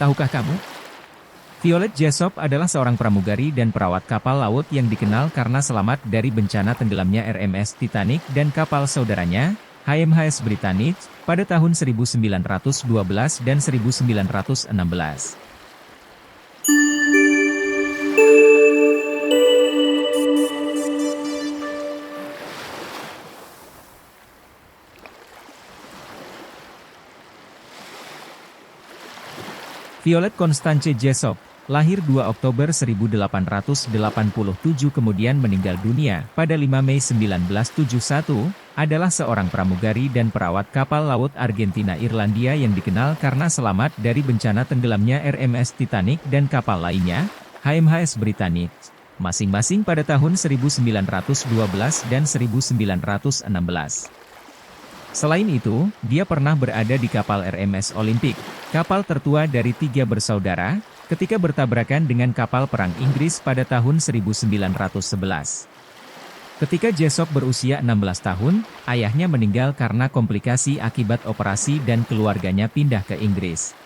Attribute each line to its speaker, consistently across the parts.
Speaker 1: Tahukah kamu? Violet Jessop adalah seorang pramugari dan perawat kapal laut yang dikenal karena selamat dari bencana tenggelamnya RMS Titanic dan kapal saudaranya, HMHS Britannic, pada tahun 1912 dan 1916. Violet Constance Jessop, lahir 2 Oktober 1887 kemudian meninggal dunia pada 5 Mei 1971, adalah seorang pramugari dan perawat kapal laut Argentina-Irlandia yang dikenal karena selamat dari bencana tenggelamnya RMS Titanic dan kapal lainnya, HMHS Britannic, masing-masing pada tahun 1912 dan 1916. Selain itu, dia pernah berada di kapal RMS Olympic, kapal tertua dari 3 bersaudara, ketika bertabrakan dengan kapal perang Inggris pada tahun 1911. Ketika Jessop berusia 16 tahun, ayahnya meninggal karena komplikasi akibat operasi dan keluarganya pindah ke Inggris,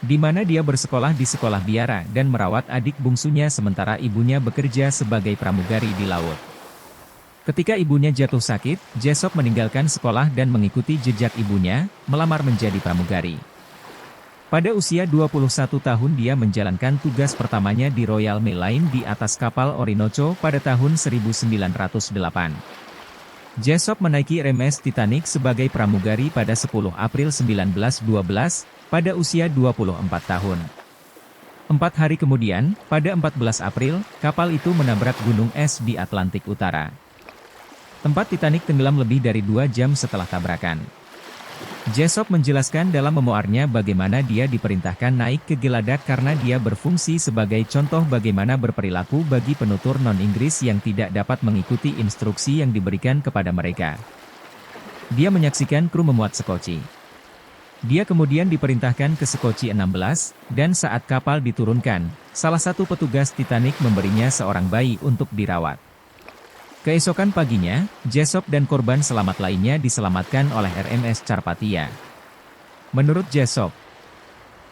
Speaker 1: di mana dia bersekolah di sekolah biara dan merawat adik bungsunya sementara ibunya bekerja sebagai pramugari di laut. Ketika ibunya jatuh sakit, Jessop meninggalkan sekolah dan mengikuti jejak ibunya, melamar menjadi pramugari. Pada usia 21 tahun dia menjalankan tugas pertamanya di Royal Mail Line di atas kapal Orinoco pada tahun 1908. Jessop menaiki RMS Titanic sebagai pramugari pada 10 April 1912, pada usia 24 tahun. 4 hari kemudian, pada 14 April, kapal itu menabrak gunung es di Atlantik Utara. Tempat Titanic tenggelam lebih dari 2 jam setelah tabrakan. Jessop menjelaskan dalam memoarnya bagaimana dia diperintahkan naik ke geladak karena dia berfungsi sebagai contoh bagaimana berperilaku bagi penutur non-Inggris yang tidak dapat mengikuti instruksi yang diberikan kepada mereka. Dia menyaksikan kru memuat sekoci. Dia kemudian diperintahkan ke sekoci 16, dan saat kapal diturunkan, salah satu petugas Titanic memberinya seorang bayi untuk dirawat. Keesokan paginya, Jessop dan korban selamat lainnya diselamatkan oleh RMS Carpathia. Menurut Jessop,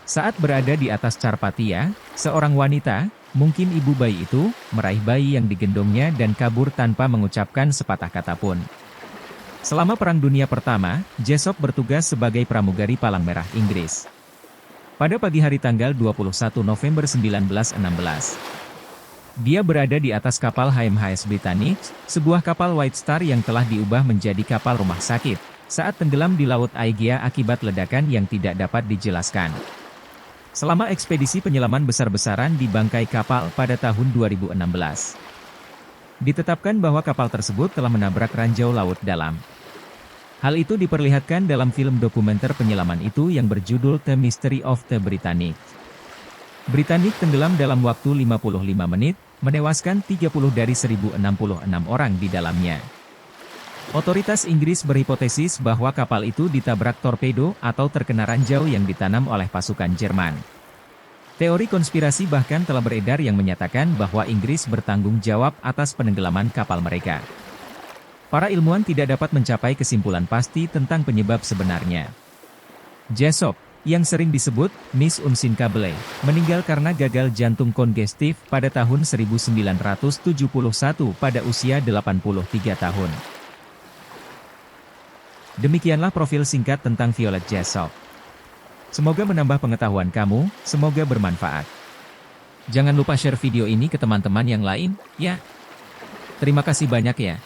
Speaker 1: saat berada di atas Carpathia, seorang wanita, mungkin ibu bayi itu, meraih bayi yang digendongnya dan kabur tanpa mengucapkan sepatah kata pun. Selama Perang Dunia Pertama, Jessop bertugas sebagai pramugari Palang Merah Inggris. Pada pagi hari tanggal 21 November 1916, dia berada di atas kapal HMHS Britannic, sebuah kapal White Star yang telah diubah menjadi kapal rumah sakit, saat tenggelam di Laut Aegea akibat ledakan yang tidak dapat dijelaskan. Selama ekspedisi penyelaman besar-besaran di bangkai kapal pada tahun 2016, ditetapkan bahwa kapal tersebut telah menabrak ranjau laut dalam. Hal itu diperlihatkan dalam film dokumenter penyelaman itu yang berjudul The Mystery of the Britannic. Britannic tenggelam dalam waktu 55 menit, menewaskan 30 dari 1066 orang di dalamnya. Otoritas Inggris berhipotesis bahwa kapal itu ditabrak torpedo atau terkena ranjau yang ditanam oleh pasukan Jerman. Teori konspirasi bahkan telah beredar yang menyatakan bahwa Inggris bertanggung jawab atas penenggelaman kapal mereka. Para ilmuwan tidak dapat mencapai kesimpulan pasti tentang penyebab sebenarnya. Jessop, yang sering disebut Miss Unsinkable, meninggal karena gagal jantung kongestif pada tahun 1971 pada usia 83 tahun. Demikianlah profil singkat tentang Violet Jessop. Semoga menambah pengetahuan kamu, semoga bermanfaat. Jangan lupa share video ini ke teman-teman yang lain, ya. Terima kasih banyak ya.